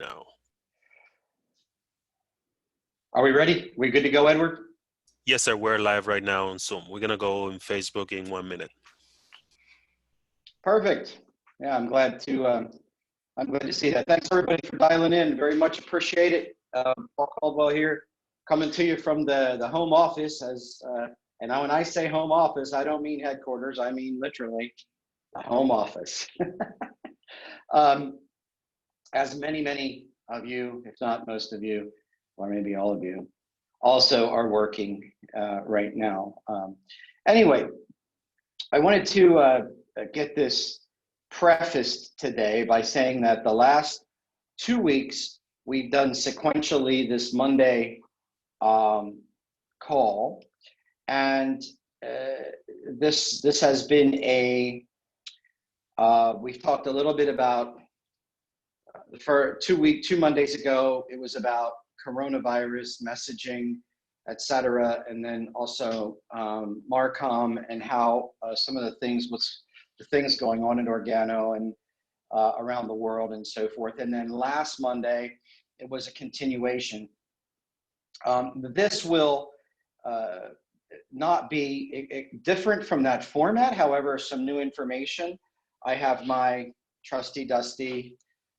Now. Are we ready? We good to go, Edward? Yes, sir. We're live right now on Zoom. We're gonna go on Facebook in 1 minute. Perfect. Yeah, I'm glad to see that. Thanks everybody for dialing in. Very much appreciate it. Paul Caldwell here, coming to you from the home office. And when I say home office, I don't mean headquarters. I mean literally the home office. As many of you, if not most of you, or maybe all of you, also are working right now. Anyway, I wanted to get this prefaced today by saying that the last 2 weeks we've done sequentially this Monday call, and this has been we've talked a little bit about for 2 Mondays ago. It was about coronavirus messaging, etc., and then also Marcom and how some of the things going on in Organo and around the world and so forth. And then last Monday, it was a continuation. This will not be different from that format. However, some new information. I have my trusty dusty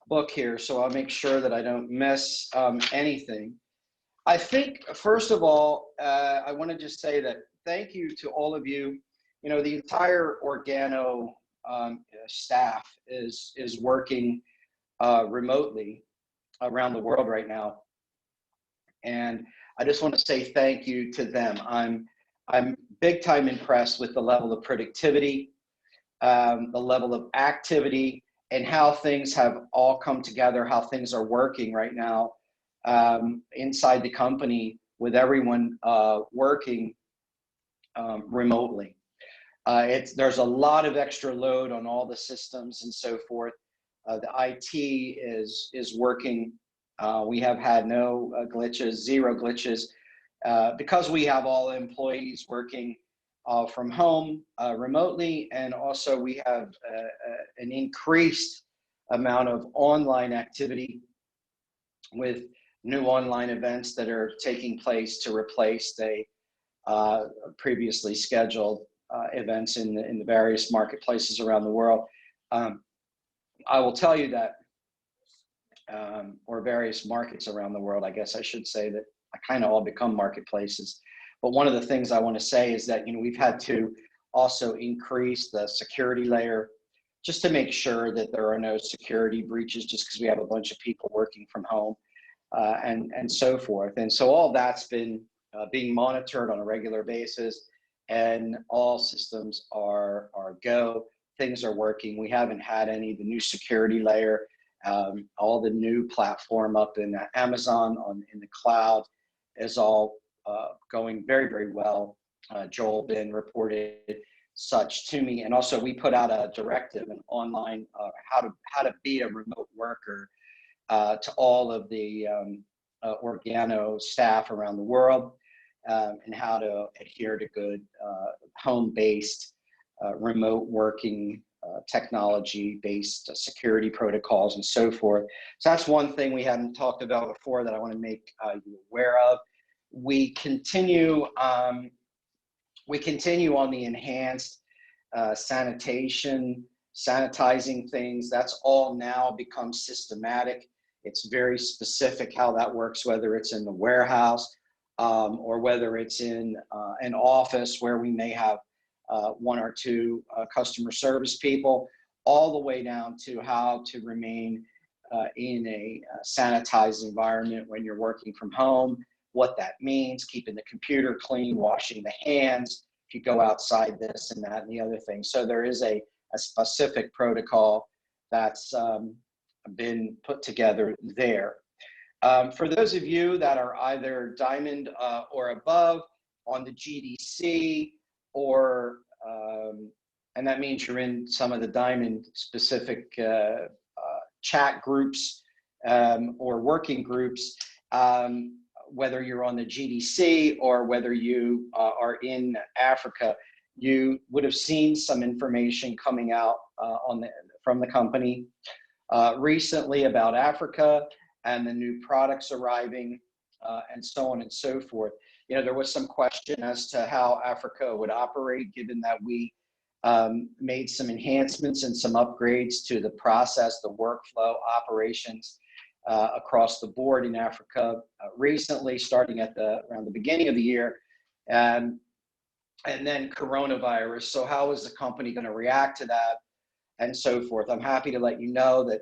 book here, so I'll make sure that I don't miss anything. I think, first of all, I want to just say that thank you to all of you. You know, the entire Organo staff is working remotely around the world right now, and I just want to say thank you to them. I'm big time impressed with the level of productivity, the level of activity, and how things have all come together, how things are working right now inside the company with everyone working remotely. There's a lot of extra load on all the systems and so forth. The IT is working. We have had no glitches, zero glitches, because we have all employees working from home remotely, and also we have an increased amount of online activity with new online events that are taking place to replace the previously scheduled events in the various marketplaces around the world. I will tell you that, or various markets around the world, I guess I should say, that I kind of all become marketplaces. But one of the things I want to say is that, you know, we've had to also increase the security layer just to make sure that there are no security breaches, just because we have a bunch of people working from home and so forth. And so all that's been being monitored on a regular basis, and all systems are go. Things are working. We haven't had the new security layer, all the new platform up in Amazon in the cloud is all going very, very well. Joel Bin reported such to me, and also we put out a directive, an online how to be a remote worker to all of the Organo staff around the world, and how to adhere to good home-based remote working technology-based security protocols and so forth. So that's one thing we hadn't talked about before that I want to make you aware of. We continue on the enhanced sanitizing things. That's all now become systematic. It's very specific how that works, whether it's in the warehouse or whether it's in an office where we may have one or two customer service people, all the way down to how to remain in a sanitized environment when you're working from home, what that means, keeping the computer clean, washing the hands, if you go outside, this and that and the other thing. So there is a specific protocol that's been put together there. For those of you that are either diamond or above on the GDC, or and that means you're in some of the diamond specific chat groups or working groups, whether you're on the GDC or whether you are in Africa, you would have seen some information coming out from the company recently about Africa. and the new products arriving, and so on and so forth. There was some question as to how Africa would operate, given that we made some enhancements and some upgrades to the process, the workflow, operations across the board in Africa recently, starting at around the beginning of the year, and then coronavirus. So how is the company going to react to that, and so forth? I'm happy to let you know that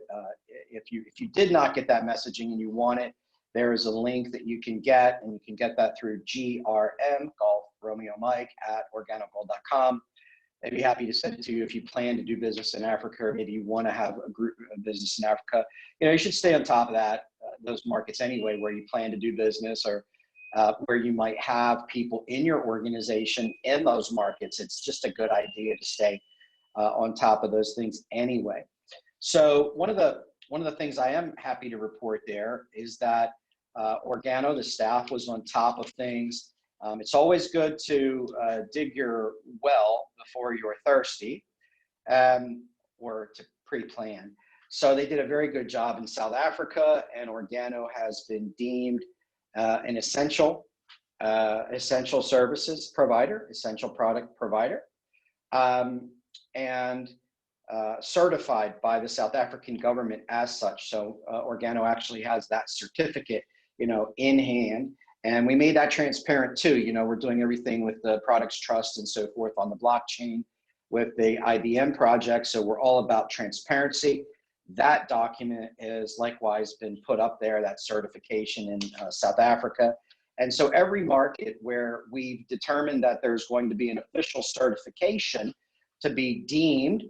if you did not get that messaging and you want it, there is a link that you can get, and you can get that through GRM, Golf Romeo Mike, at organogold.com. I'd be happy to send it to you if you plan to do business in Africa, or maybe you want to have a group of business in Africa. You should stay on top of that, those markets anyway, where you plan to do business, or where you might have people in your organization in those markets. It's just a good idea to stay on top of those things anyway. So one of the things I am happy to report there is that Organo, the staff, was on top of things. It's always good to dig your well before you're thirsty, or to pre-plan. So they did a very good job in South Africa, and Organo has been deemed an essential services provider, essential product provider, and certified by the South African government as such. So Organo actually has that certificate, in hand. And we made that transparent too. We're doing everything with the products trust and so forth on the blockchain with the IBM project. So we're all about transparency. That document is likewise been put up there, that certification in South Africa. And so every market where we've determined that there's going to be an official certification to be deemed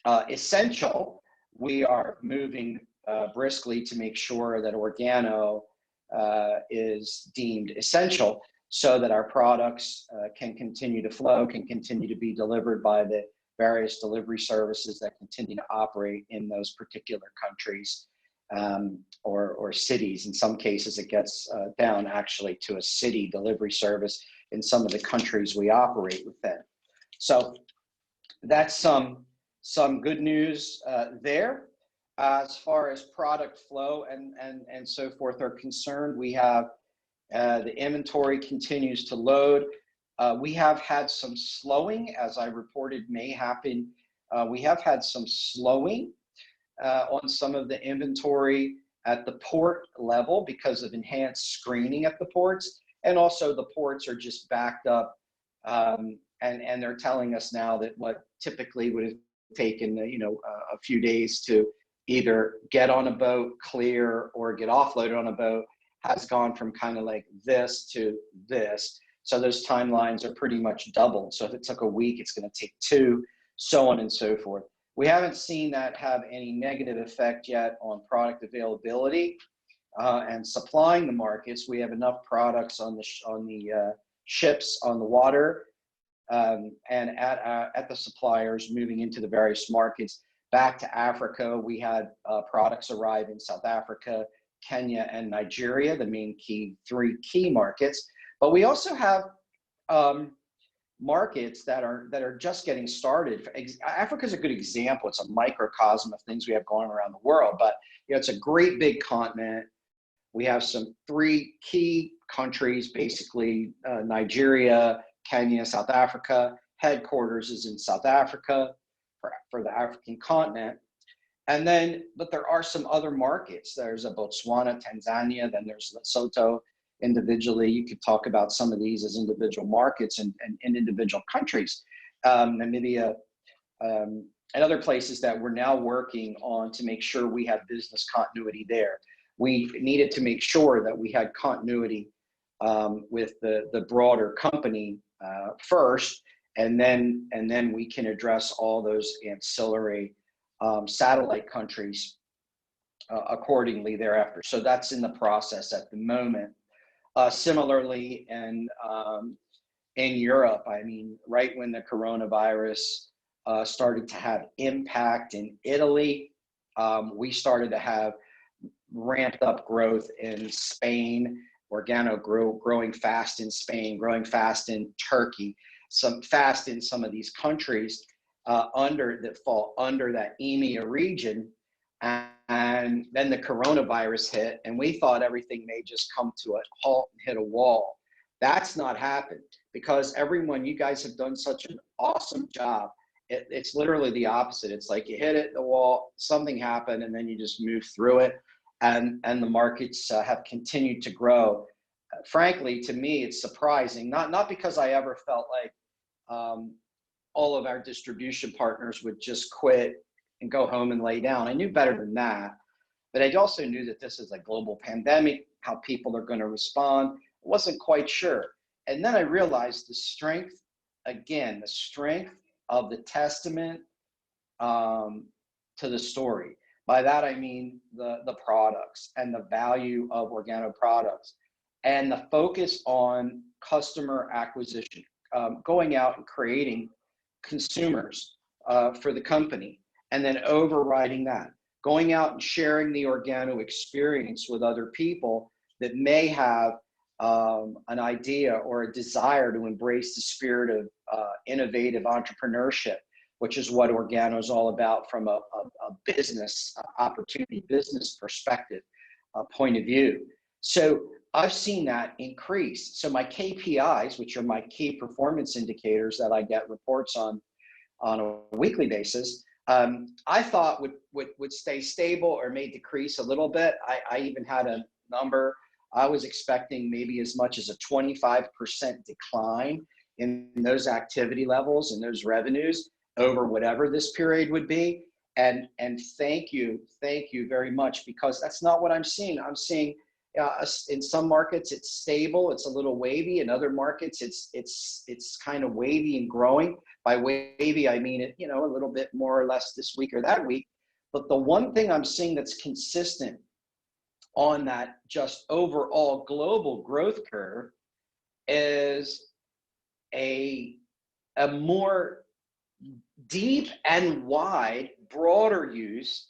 essential, we are moving briskly to make sure that Organo is deemed essential, so that our products can continue to flow, can continue to be delivered by the various delivery services that continue to operate in those particular countries or cities. In some cases, it gets down actually to a city delivery service in some of the countries we operate within. So that's some good news there. As far as product flow and so forth are concerned, we have the inventory continues to load. We have had some slowing, as I reported may happen. We have had some slowing on some of the inventory at the port level because of enhanced screening at the ports, and also the ports are just backed up, and they're telling us now that what typically would have taken a few days to either get on a boat, clear, or get offloaded on a boat has gone from kind of like this to this. So those timelines are pretty much doubled. So if it took a week, it's going to take 2, so on and so forth. We haven't seen that have any negative effect yet on product availability and supplying the markets. We have enough products on the ships, on the water, and at the suppliers moving into the various markets. Back to Africa, we had products arrive in South Africa, Kenya, and Nigeria, the main 3 key markets. But we also have markets that are just getting started. Africa is a good example. It's a microcosm of things we have going around the world, but it's a great big continent. We have some 3 key countries, basically Nigeria, Kenya, South Africa. Headquarters is in South Africa for the African continent. And then, but there are some other markets. There's a Botswana, Tanzania, then there's Lesotho. Individually, you could talk about some of these as individual markets and individual countries. Namibia, and other places that we're now working on to make sure we have business continuity there. We needed to make sure that we had continuity with the broader company first, and then we can address all those ancillary satellite countries accordingly thereafter. So that's in the process at the moment. Similarly, in Europe, I mean, right when the coronavirus started to have impact in Italy, we started to have ramped up growth in Spain. Organo growing fast in Spain, growing fast in Turkey, fast in some of these countries that fall under that EMEA region, And then the coronavirus hit, and we thought everything may just come to a halt and hit a wall. That's not happened, because everyone, you guys have done such an awesome job. It's literally the opposite. It's like you hit it, the wall, something happened, and then you just move through it. And the markets have continued to grow. Frankly, to me, it's surprising. Not because I ever felt like all of our distribution partners would just quit and go home and lay down. I knew better than that. But I also knew that this is a global pandemic, how people are going to respond. I wasn't quite sure. And then I realized the strength, again, the strength of the testament to the story. By that, I mean the products and the value of Organo products and the focus on customer acquisition, going out and creating consumers for the company, and then overriding that, going out and sharing the Organo experience with other people that may have an idea or a desire to embrace the spirit of innovative entrepreneurship, which is what Organo is all about from a business opportunity, business perspective point of view. So I've seen that increase. So my KPIs, which are my key performance indicators that I get reports on a weekly basis, I thought would stay stable or may decrease a little bit. I even had a number. I was expecting maybe as much as a 25% decline in those activity levels and those revenues over whatever this period would be. And thank you very much, because that's not what I'm seeing. I'm seeing in some markets it's stable, it's a little wavy. In other markets it's kind of wavy and growing. By wavy, I mean it, a little bit more or less this week or that week. But the one thing I'm seeing that's consistent on that just overall global growth curve is a more deep and wide, broader use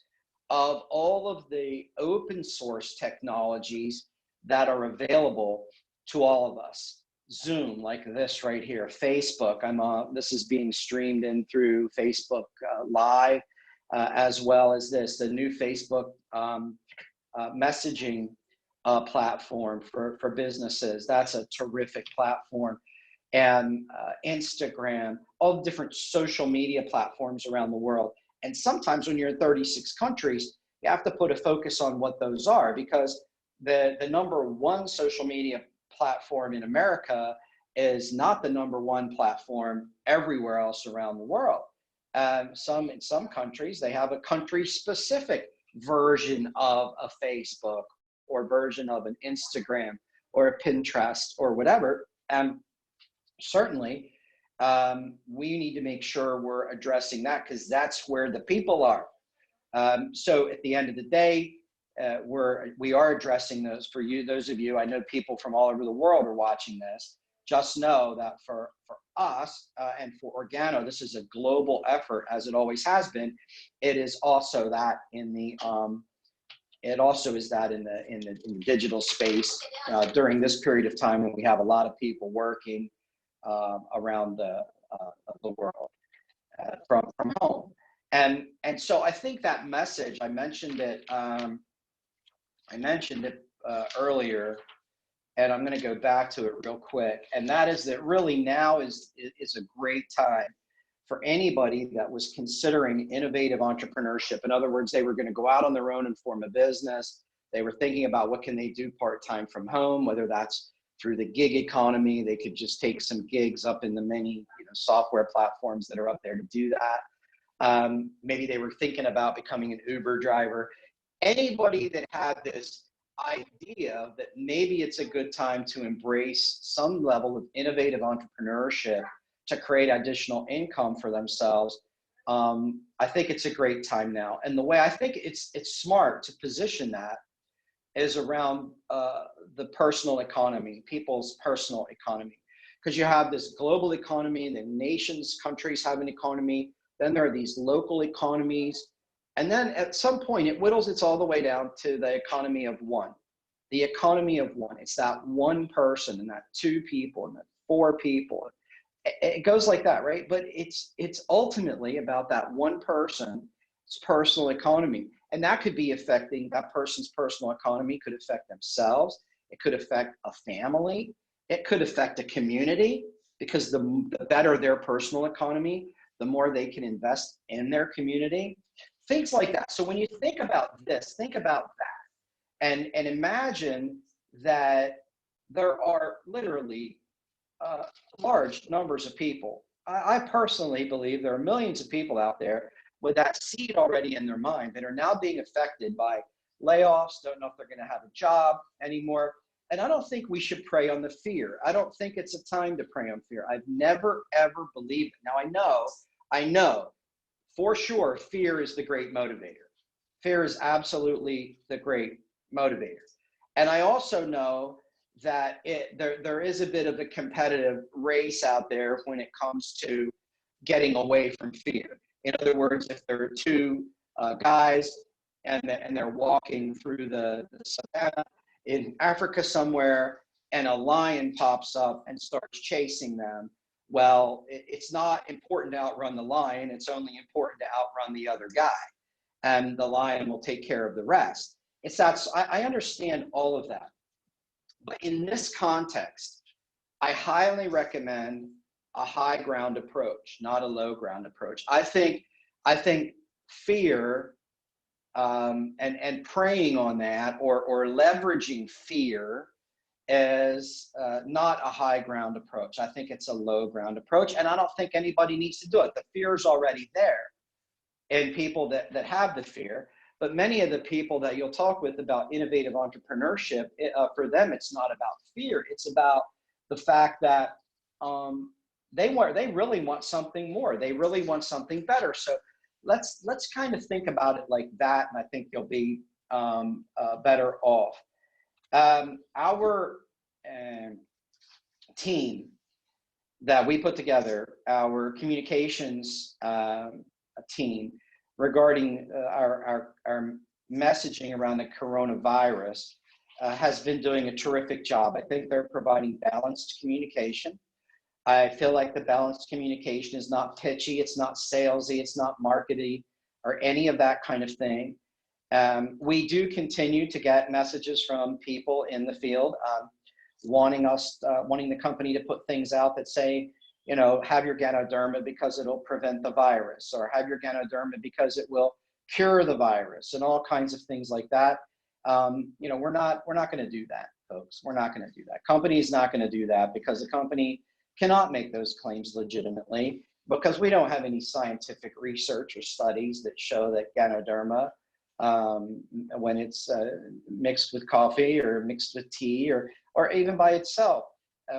of all of the open source technologies that are available to all of us. Zoom, like this right here, Facebook. This is being streamed in through Facebook Live, as well as the new Facebook messaging platform for businesses. That's a terrific platform. And Instagram, all different social media platforms around the world. And sometimes when you're in 36 countries, you have to put a focus on what those are, because the number one social media platform in America is not the number one platform everywhere else around the world. In some countries, they have a country-specific version of a Facebook or version of an Instagram or a Pinterest or whatever. And certainly, we need to make sure we're addressing that, because that's where the people are. So at the end of the day, we are addressing those for you. Those of you, I know people from all over the world are watching this. Just know that for us and for Organo, this is a global effort, as it always has been. It is also that in the digital space during this period of time when we have a lot of people working around the world from home. And so I think that message, I mentioned it earlier, and I'm going to go back to it real quick. And that is that really now is a great time for anybody that was considering innovative entrepreneurship. In other words, they were going to go out on their own and form a business. They were thinking about what can they do part-time from home, whether that's through the gig economy. They could just take some gigs up in the many software platforms that are up there to do that. Maybe they were thinking about becoming an Uber driver. Anybody that had this idea that maybe it's a good time to embrace some level of innovative entrepreneurship to create additional income for themselves, I think it's a great time now. And the way I think it's smart to position that is around the personal economy, people's personal economy. Because you have this global economy, the nations, countries have an economy, then there are these local economies, and then at some point it whittles it's all the way down to the economy of one. The economy of one. It's that one person and that two people and that four people. It goes like that, right? But it's ultimately about that one person's personal economy. And that could be affecting that person's personal economy, could affect themselves. It could affect a family. It could affect a community, because the better their personal economy, the more they can invest in their community. Things like that. So when you think about this, think about that, and imagine that there are literally large numbers of people. I personally believe there are millions of people out there with that seed already in their mind that are now being affected by layoffs, don't know if they're going to have a job anymore. And I don't think we should prey on the fear. I don't think it's a time to prey on fear. I've never, ever believed it. Now, I know for sure fear is the great motivator. Fear is absolutely the great motivator. And I also know that there is a bit of a competitive race out there when it comes to getting away from fear. In other words, if there are two guys and they're walking through the savannah in Africa somewhere, and a lion pops up and starts chasing them, well, it's not important to outrun the lion. It's only important to outrun the other guy, and the lion will take care of the rest. It's that. I understand all of that. But in this context, I highly recommend a high ground approach, not a low ground approach. I think fear and preying on that, or leveraging fear, is not a high ground approach. I think it's a low ground approach, and I don't think anybody needs to do it. The fear is already there in people that have the fear. But many of the people that you'll talk with about innovative entrepreneurship, for them, it's not about fear. It's about the fact that they really want something more. They really want something better. So let's kind of think about it like that, and I think you'll be better off. Our team that we put together, our communications team, regarding our messaging around the coronavirus, has been doing a terrific job. I think they're providing balanced communication. I feel like the balanced communication is not pitchy, it's not salesy, it's not markety, or any of that kind of thing. We do continue to get messages from people in the field wanting the company to put things out that say, have your Ganoderma because it'll prevent the virus, or have your Ganoderma because it will cure the virus, and all kinds of things like that. We're not going to do that, folks. We're not going to do that. Company's not going to do that, because the company cannot make those claims legitimately, because we don't have any scientific research or studies that show that Ganoderma, when it's mixed with coffee or mixed with tea, or even by itself,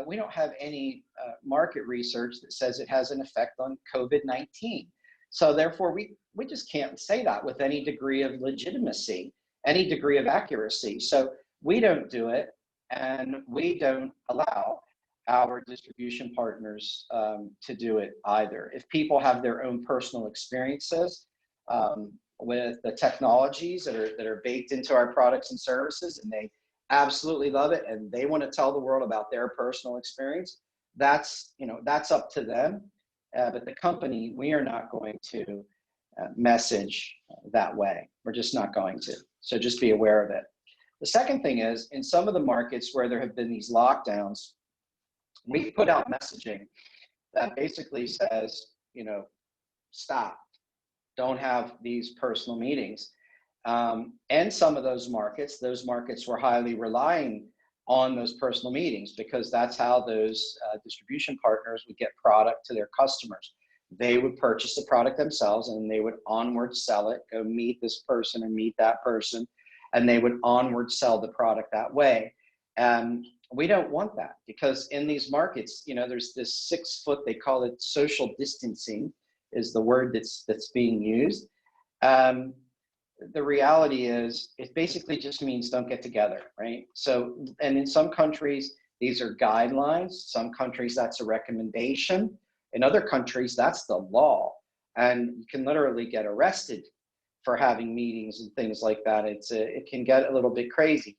we don't have any market research that says it has an effect on COVID-19. So therefore, we just can't say that with any degree of legitimacy, any degree of accuracy. So we don't do it, and we don't allow our distribution partners to do it either. If people have their own personal experiences with the technologies that are baked into our products and services, and they absolutely love it, and they want to tell the world about their personal experience, that's up to them. But the company, we are not going to message that way. We're just not going to. So just be aware of it. The second thing is, in some of the markets where there have been these lockdowns, we put out messaging that basically says, stop, don't have these personal meetings. And some of those markets were highly relying on those personal meetings, because that's how those distribution partners would get product to their customers. They would purchase the product themselves, and they would onward sell it, go meet this person and meet that person, and they would onward sell the product that way. We don't want that, because in these markets, there's this 6 foot, they call it social distancing, is the word that's being used. The reality is, it basically just means don't get together, right? So, and in some countries, these are guidelines. Some countries, that's a recommendation. In other countries, that's the law. And you can literally get arrested for having meetings and things like that. It can get a little bit crazy.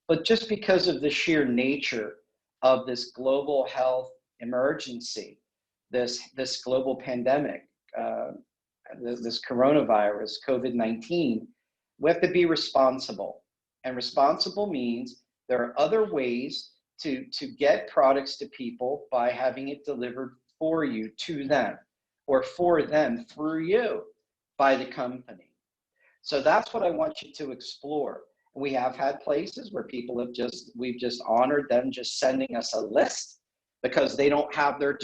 But just because of the sheer nature of this global health emergency, this global pandemic, this coronavirus, COVID-19, We have to be responsible. And responsible means there are other ways to get products to people by having it delivered for you to them, or for them through you by the company. So that's what I want you to explore. We have had places where people have we've just honored them just sending us a list because they don't have their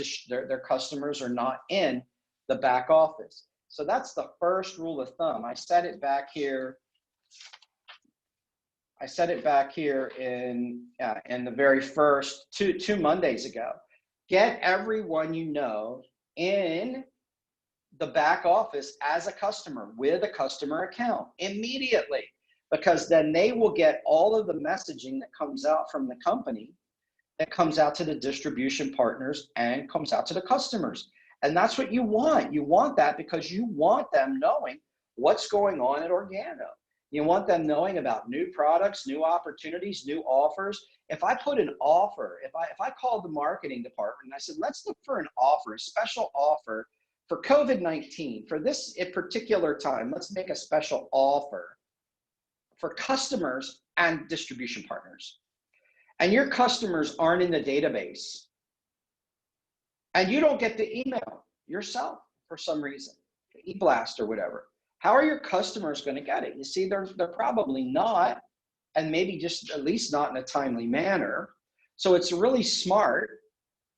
customers are not in the back office. So that's the first rule of thumb. I said it back here in the very first two Mondays ago. Get everyone you know in the back office as a customer with a customer account immediately, because then they will get all of the messaging that comes out from the company, that comes out to the distribution partners and comes out to the customers. And that's what you want. You want that because you want them knowing what's going on at Organo. You want them knowing about new products, new opportunities, new offers. If I put an offer, if I called the marketing department and I said, let's look for an offer, a special offer for COVID-19, for this particular time, let's make a special offer for customers and distribution partners. And your customers aren't in the database, and you don't get the email yourself for some reason, e-blast or whatever. How are your customers going to get it? You see, they're probably not, and maybe just at least not in a timely manner. So it's really smart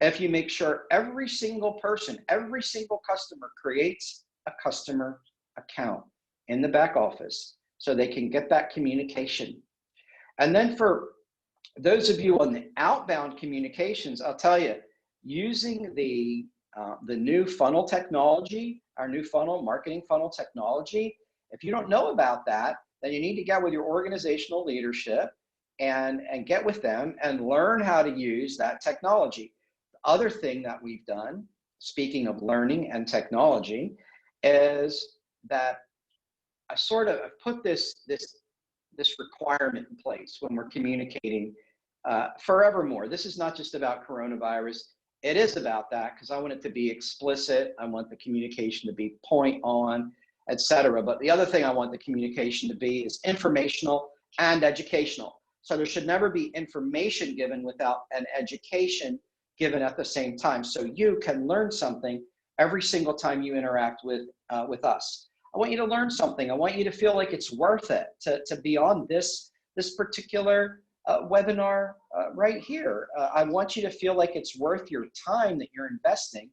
if you make sure every single person, every single customer creates a customer account in the back office so they can get that communication. And then for those of you on the outbound communications, I'll tell you, using the new funnel technology, our new marketing funnel technology, if you don't know about that, then you need to get with your organizational leadership and get with them and learn how to use that technology. The other thing that we've done, speaking of learning and technology, is that I sort of put this requirement in place when we're communicating forevermore. This is not just about coronavirus. It is about that because I want it to be explicit. I want the communication to be point on, etc. But the other thing I want the communication to be is informational and educational. So there should never be information given without an education given at the same time. So you can learn something every single time you interact with us. I want you to learn something. I want you to feel like it's worth it to be on this particular webinar right here. I want you to feel like it's worth your time that you're investing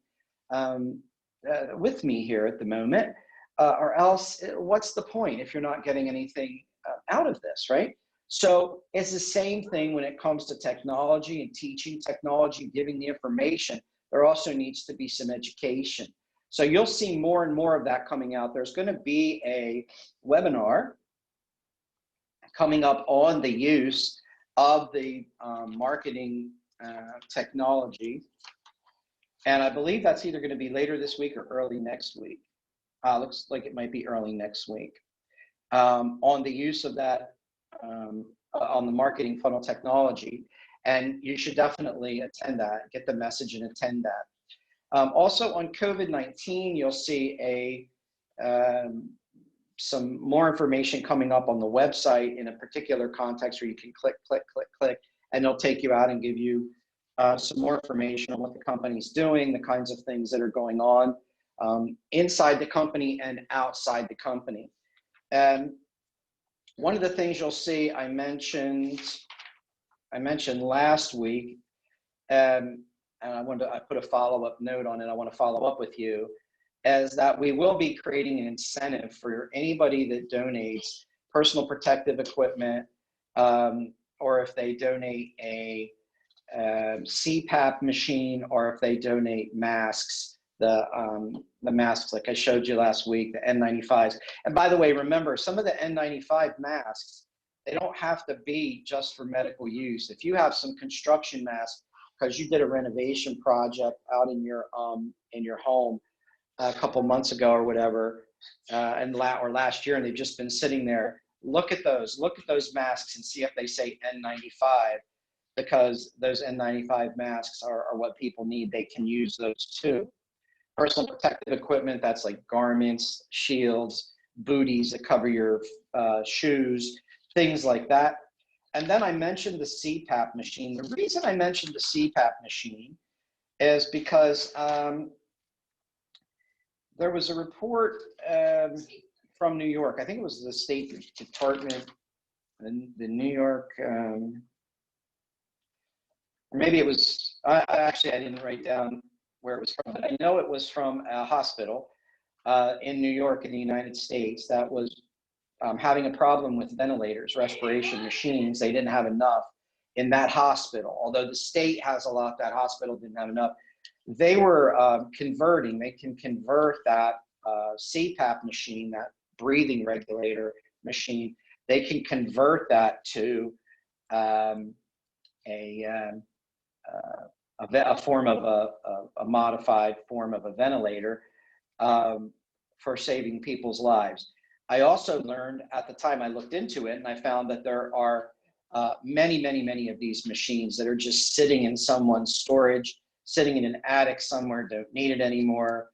with me here at the moment, or else what's the point if you're not getting anything out of this, right? So it's the same thing when it comes to technology and teaching technology, giving the information. There also needs to be some education. So you'll see more and more of that coming out. There's going to be a webinar coming up on the use of the marketing technology. And I believe that's either going to be later this week or early next week. Looks like it might be early next week. On the use of that, on the marketing funnel technology. And you should definitely attend that, get the message and attend that. Also on COVID-19, you'll see some more information coming up on the website in a particular context where you can click, click, click, click, and they'll take you out and give you some more information on what the company's doing, the kinds of things that are going on inside the company and outside the company. And one of the things you'll see, I mentioned last week, and I put a follow-up note on it. I want to follow up with you, is that we will be creating an incentive for anybody that donates personal protective equipment, or if they donate a CPAP machine, or if they donate masks, the masks like I showed you last week, the N95s. And by the way, remember, some of the N95 masks, they don't have to be just for medical use. If you have some construction masks because you did a renovation project out in your home a couple months ago or whatever, or last year, and they've just been sitting there, look at those masks and see if they say N95, because those N95 masks are what people need. They can use those too. Personal protective equipment, that's like garments, shields, booties that cover your shoes, things like that. And then I mentioned the CPAP machine. The reason I mentioned the CPAP machine is because there was a report from New York. I think it was the State Department, the New York, or maybe it was, actually I didn't write down where it was from, but I know it was from a hospital in New York in the United States that was having a problem with ventilators, respiration machines. They didn't have enough in that hospital. Although the state has a lot, that hospital didn't have enough. They were converting, they can convert that CPAP machine, that breathing regulator machine, they can convert that to a form of a modified form of a ventilator for saving people's lives. I also learned at the time I looked into it, and I found that there are many of these machines that are just sitting in someone's storage, sitting in an attic somewhere, don't need it anymore.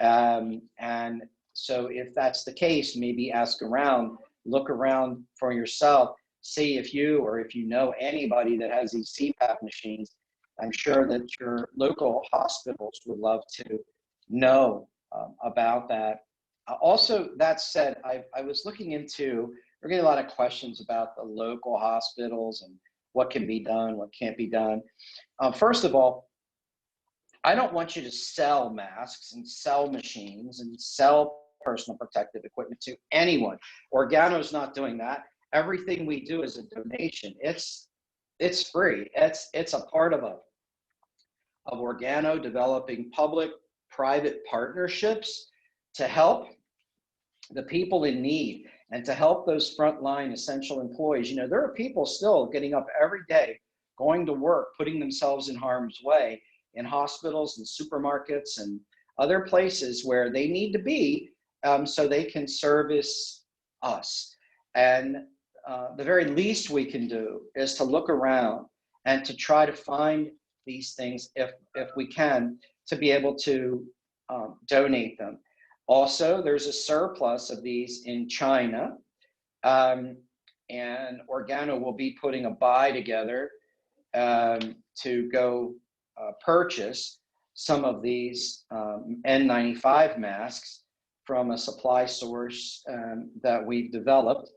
And so if that's the case, maybe ask around, look around for yourself, see if you or if you know anybody that has these CPAP machines. I'm sure that your local hospitals would love to know about that. Also, that said, I was looking into, we're getting a lot of questions about the local hospitals and what can be done, what can't be done. First of all, I don't want you to sell masks and sell machines and sell personal protective equipment to anyone. Organo's not doing that. Everything we do is a donation. It's free. It's a part of Organo developing public-private partnerships to help the people in need and to help those frontline essential employees. You know, there are people still getting up every day, going to work, putting themselves in harm's way in hospitals and supermarkets and other places where they need to be so they can service us. And the very least we can do is to look around and to try to find these things if we can, to be able to donate them. Also, there's a surplus of these in China, and Organo will be putting a buy together to go purchase some of these N95 masks from a supply source that we've developed.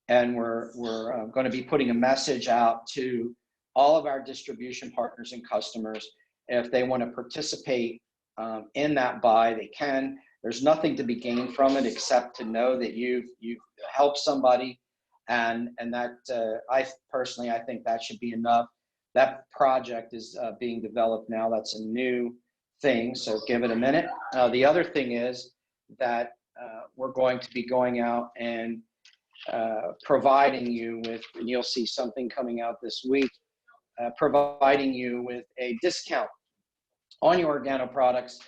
And we're going to be putting a message out to all of our distribution partners and customers. If they want to participate in that buy, they can. There's nothing to be gained from it except to know that you've helped somebody, and that I personally think that should be enough. That project is being developed now. That's a new thing, so give it a minute. The other thing is that we're going to be going out and providing you with, and you'll see something coming out this week, providing you with a discount on your Organo products.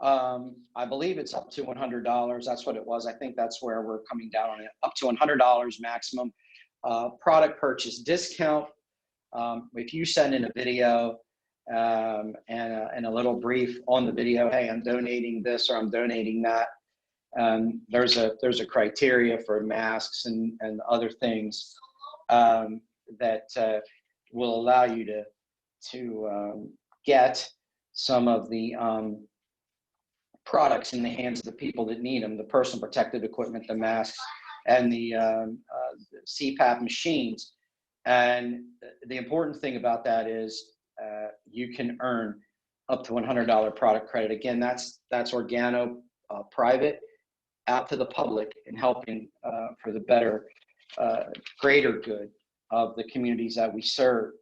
I believe it's up to $100. That's what it was. I think that's where we're coming down on it. Up to $100 maximum product purchase discount. If you send in a video and a little brief on the video, hey, I'm donating this or I'm donating that. There's a criteria for masks and other things that will allow you to get some of the products in the hands of the people that need them, the personal protective equipment, the masks, and the CPAP machines. And the important thing about that is you can earn up to $100 product credit. Again, that's Organo private out to the public and helping for the better, greater good of the communities that we serve.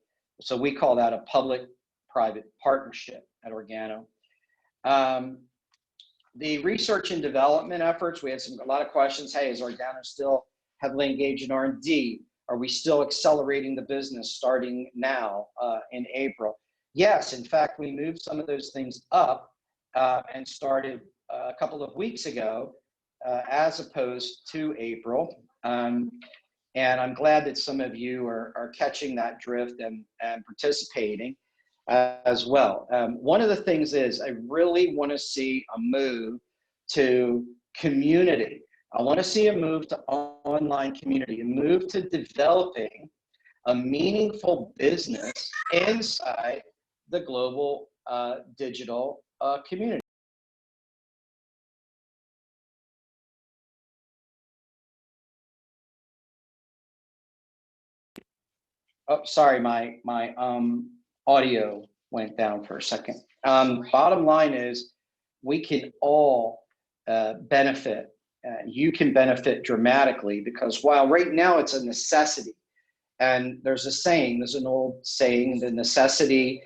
So we call that a public-private partnership at Organo. The research and development efforts, we had a lot of questions. Hey, is Organo still heavily engaged in R&D? Are we still accelerating the business starting now in April? Yes, in fact, we moved some of those things up and started a couple of weeks ago as opposed to April. And I'm glad that some of you are catching that drift and participating as well. One of the things is I really want to see a move to community. I want to see a move to online community, a move to developing a meaningful business inside the global digital community. Oh, sorry, my audio went down for a second. Bottom line is, we can all benefit. You can benefit dramatically, because while right now it's a necessity, and there's a saying, there's an old saying, the necessity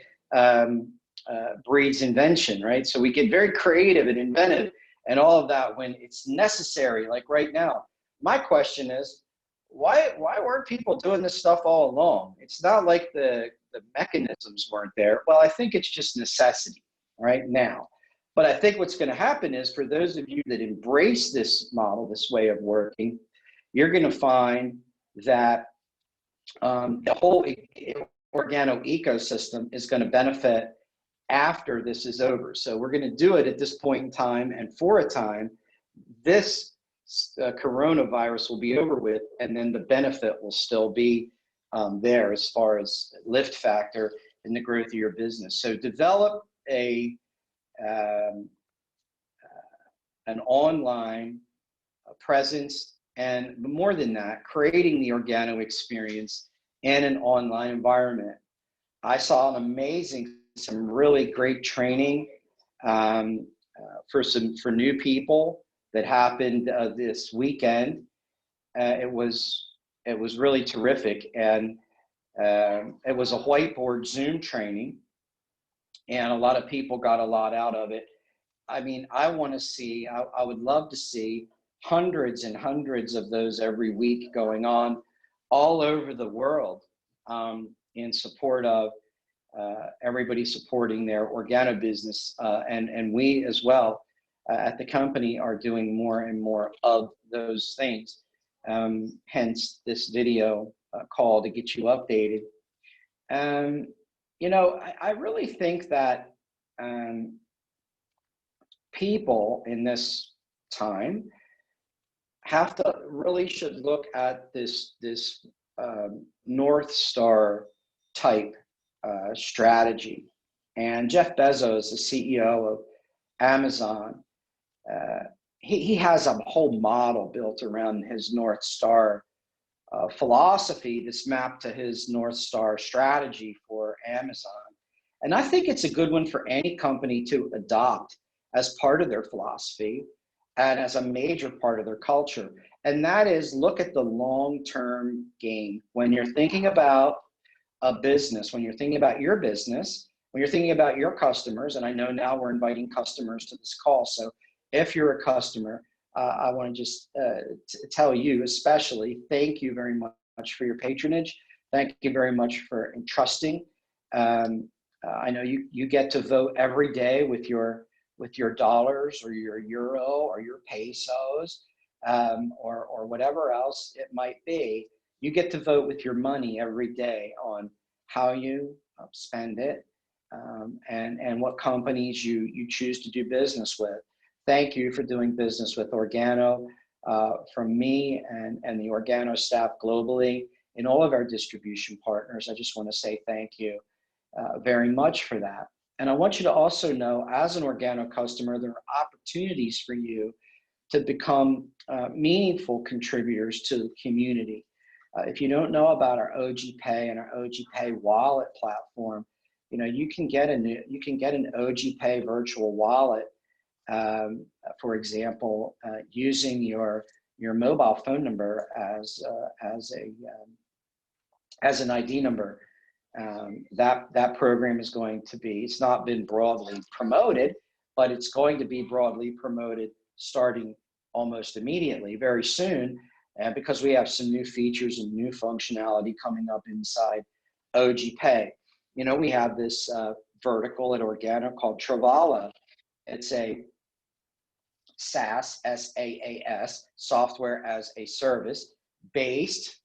breeds invention, right? So we get very creative and inventive and all of that when it's necessary, like right now. My question is, why weren't people doing this stuff all along? It's not like the mechanisms weren't there. Well, I think it's just necessity right now. But I think what's going to happen is, for those of you that embrace this model, this way of working, you're going to find that the whole organo ecosystem is going to benefit after this is over. So we're going to do it at this point in time, and for a time, this coronavirus will be over with, and then the benefit will still be there as far as lift factor in the growth of your business. So develop an online presence, and more than that, creating the organo experience in an online environment. I saw some really great training for new people that happened this weekend. It was really terrific, and it was a whiteboard Zoom training, and a lot of people got a lot out of it. I mean, I would love to see hundreds and hundreds of those every week going on all over the world, in support of everybody supporting their organo business. And we as well at the company are doing more and more of those things. Hence this video call to get you updated. You know, I really think that people in this time should look at this North Star type strategy. And Jeff Bezos, the CEO of Amazon, he has a whole model built around his North Star philosophy that's mapped to his North Star strategy for Amazon. And I think it's a good one for any company to adopt as part of their philosophy and as a major part of their culture. And that is, look at the long-term game. When you're thinking about a business, when you're thinking about your business, when you're thinking about your customers, and I know now we're inviting customers to this call. So if you're a customer, I want to just tell you especially, thank you very much for your patronage. Thank you very much for entrusting. I know you get to vote every day with your dollars or your euro or your pesos, or whatever else it might be. You get to vote with your money every day on how you spend it, and what companies you choose to do business with. Thank you for doing business with Organo. From me and the Organo staff globally and all of our distribution partners, I just want to say thank you very much for that. And I want you to also know, as an Organo customer, there are opportunities for you to become meaningful contributors to the community. If you don't know about our OG Pay and our OG Pay wallet platform, you know, you can get an OG Pay virtual wallet, for example, using your mobile phone number as an ID number. That program is going to be, it's not been broadly promoted, but it's going to be broadly promoted starting almost immediately, very soon, because we have some new features and new functionality coming up inside OG Pay. You know, we have this vertical at Organo called Travala. It's a SaaS, SaaS, software as a service, based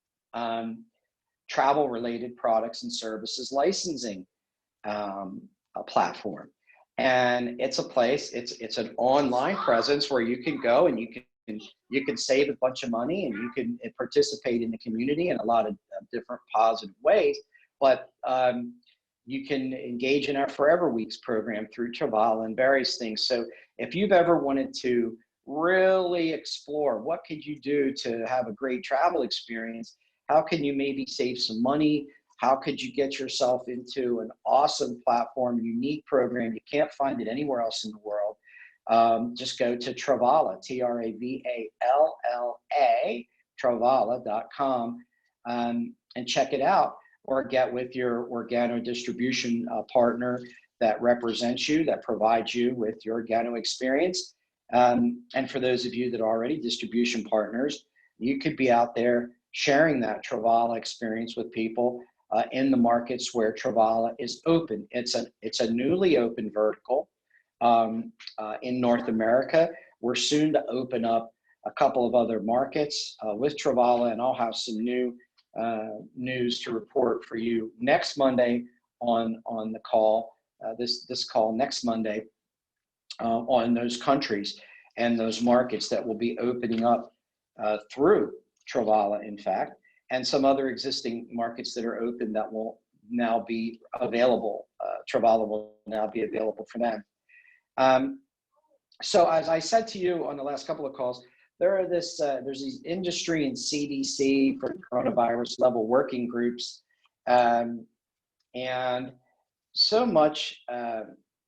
travel-related products and services licensing a platform. And it's a place, it's an online presence where you can go and you can you can save a bunch of money, and you can participate in the community in a lot of different positive ways. But you can engage in our Forever Weeks program through Travala and various things. So if you've ever wanted to really explore what could you do to have a great travel experience, how can you maybe save some money, how could you get yourself into an awesome platform, unique program, you can't find it anywhere else in the world, just go to Travala, Travalla, Travala.com, and check it out, or get with your Organo distribution partner that represents you, that provides you with your Organo experience. And for those of you that are already distribution partners, you could be out there sharing that Travala experience with people in the markets where Travala is open. It's a newly open vertical in North America. We're soon to open up a couple of other markets with Travala, and I'll have some new news to report for you next Monday on the call. This call next Monday on those countries and those markets that will be opening up through Travala, in fact, and some other existing markets that are open that will now be available. Travala will now be available for them. So as I said to you on the last couple of calls, there's these industry and CDC for coronavirus level working groups, and so much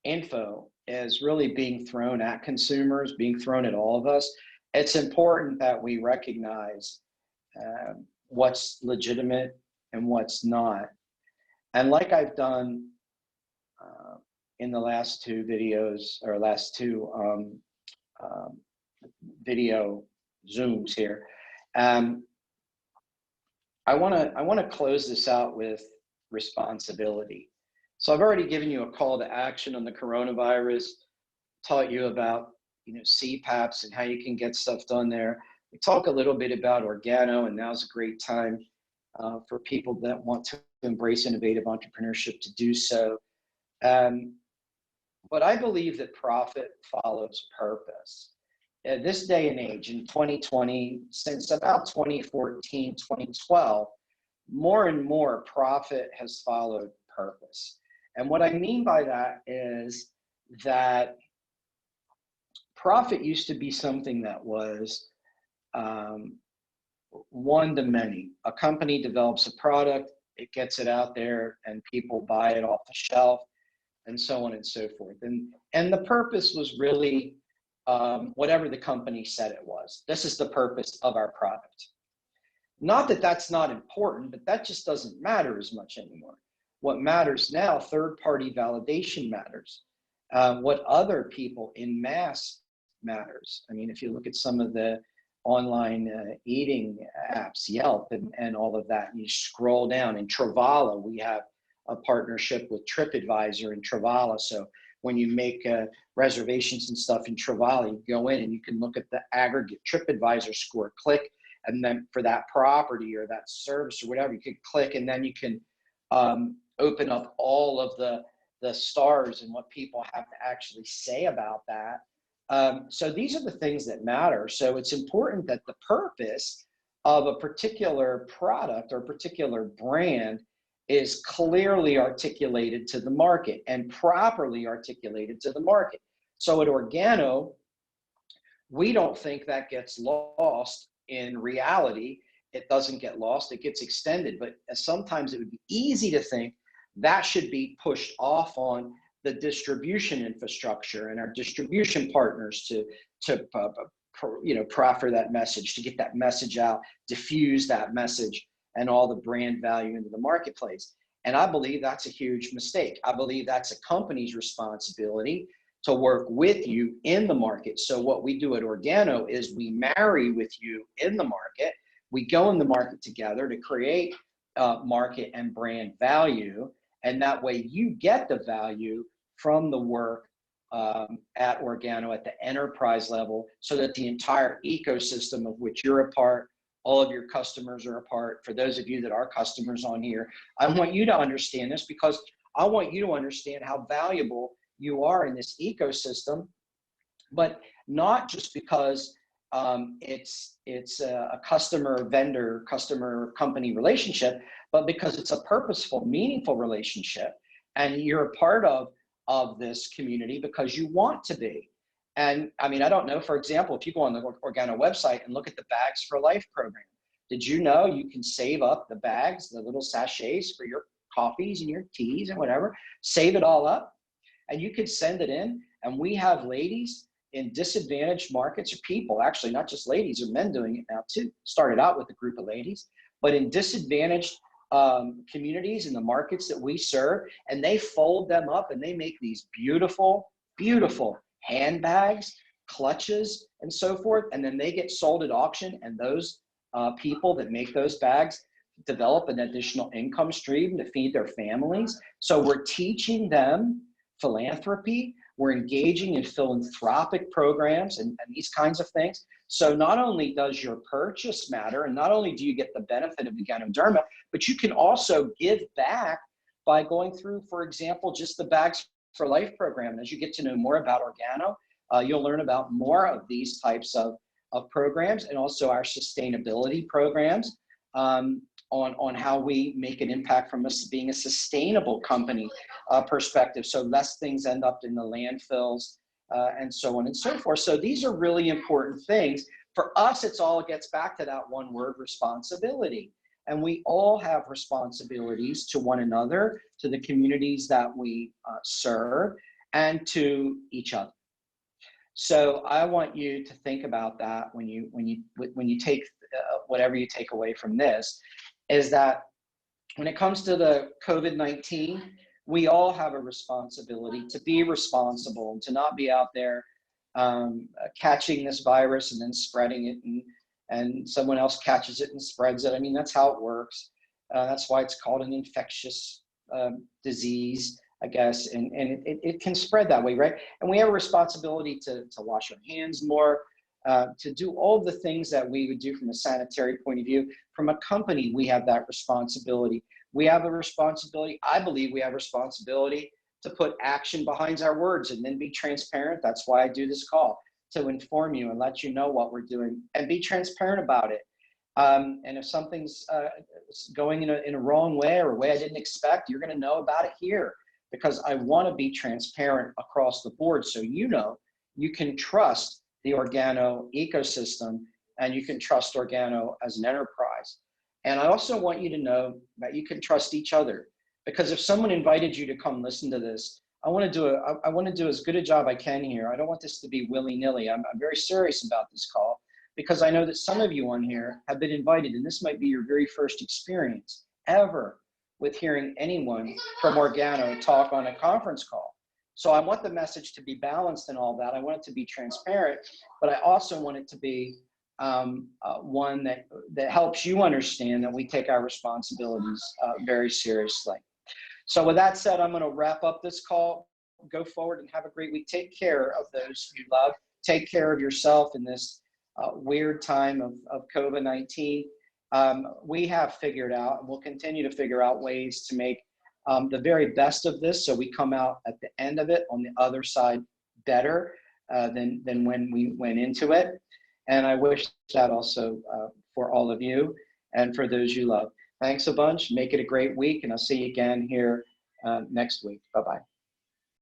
info is really being thrown at consumers, being thrown at all of us. It's important that we recognize what's legitimate and what's not. And like I've done in the last two videos, or last two video Zooms here, I want to close this out with responsibility. So I've already given you a call to action on the coronavirus, taught you about CPAPs and how you can get stuff done there. We talk a little bit about Organo, and now's a great time for people that want to embrace innovative entrepreneurship to do so. But I believe that profit follows purpose. At this day and age, in 2020, since about 2014, 2012, more and more profit has followed purpose. And what I mean by that is that profit used to be something that was one to many. A company develops a product, it gets it out there, and people buy it off the shelf, and so on and so forth. And the purpose was really whatever the company said it was. This is the purpose of our product. Not that that's not important, but that just doesn't matter as much anymore. What matters now, third-party validation matters. What other people in mass matters. I mean, if you look at some of the online eating apps, Yelp and all of that, and you scroll down, in Travala, we have a partnership with TripAdvisor and Travala. So when you make reservations and stuff in Travala, you go in and you can look at the aggregate TripAdvisor score, click, and then for that property or that service or whatever, you could click, and then you can open up all of the stars and what people have to actually say about that. So these are the things that matter. So it's important that the purpose of a particular product or particular brand is clearly articulated to the market and properly articulated to the market. So at Organo, we don't think that gets lost in reality. It doesn't get lost, it gets extended. But sometimes it would be easy to think that should be pushed off on the distribution infrastructure and our distribution partners to proffer that message, to get that message out, diffuse that message and all the brand value into the marketplace. And I believe that's a huge mistake. I believe that's a company's responsibility to work with you in the market. So what we do at Organo is we marry with you in the market. We go in the market together to create market and brand value. And that way you get the value from the work at Organo at the enterprise level, so that the entire ecosystem of which you're a part, all of your customers are a part. For those of you that are customers on here, I want you to understand this, because I want you to understand how valuable you are in this ecosystem, but not just because it's a customer vendor, customer company relationship, but because it's a purposeful, meaningful relationship, and you're a part of this community because you want to be. And I mean, I don't know, for example, if you go on the Organo website and look at the Bags for Life program, did you know you can save up the bags, the little sachets for your coffees and your teas and whatever, save it all up, and you could send it in. And we have ladies in disadvantaged markets, or people, actually, not just ladies, or men doing it now too. Started out with a group of ladies, but in disadvantaged communities in the markets that we serve, and they fold them up and they make these beautiful, beautiful handbags, clutches, and so forth. And then they get sold at auction, and those people that make those bags develop an additional income stream to feed their families. So we're teaching them philanthropy. We're engaging in philanthropic programs and these kinds of things. So not only does your purchase matter, and not only do you get the benefit of the Ganoderma, but you can also give back by going through, for example, just the Bags for Life program. And as you get to know more about Organo, you'll learn about more of these types of programs, and also our sustainability programs on how we make an impact from us being a sustainable company perspective. So less things end up in the landfills and so on and so forth. So these are really important things. For us, it gets back to that one word, responsibility. And we all have responsibilities to one another, to the communities that we serve, and to each other. So I want you to think about that when you take whatever you take away from this, is that when it comes to the COVID-19, we all have a responsibility to be responsible and to not be out there catching this virus and then spreading it, and someone else catches it and spreads it. I mean, that's how it works. That's why it's called an infectious disease, I guess, and it can spread that way, right? And we have a responsibility to wash our hands more, to do all the things that we would do from a sanitary point of view. From a company, we have that responsibility. We have a responsibility, I believe we have a responsibility to put action behind our words and then be transparent. That's why I do this call, to inform you and let you know what we're doing and be transparent about it. And if something's going in a wrong way, or a way I didn't expect, you're gonna know about it here, because I wanna be transparent across the board, so you know you can trust the Organo ecosystem, and you can trust Organo as an enterprise. And I also want you to know that you can trust each other, because if someone invited you to come listen to this, I want to do as good a job I can here. I don't want this to be willy-nilly. I'm very serious about this call, because I know that some of you on here have been invited, and this might be your very first experience ever with hearing anyone from Organo talk on a conference call. So I want the message to be balanced and all that. I want it to be transparent, but I also want it to be one that helps you understand that we take our responsibilities very seriously. So with that said, I'm going to wrap up this call. Go forward and have a great week. Take care of those you love. Take care of yourself in this weird time of COVID-19. We have figured out, and we'll continue to figure out, ways to make the very best of this, so we come out at the end of it on the other side better than when we went into it. And I wish that also for all of you and for those you love. Thanks a bunch. Make it a great week, and I'll see you again here next week. Bye-bye.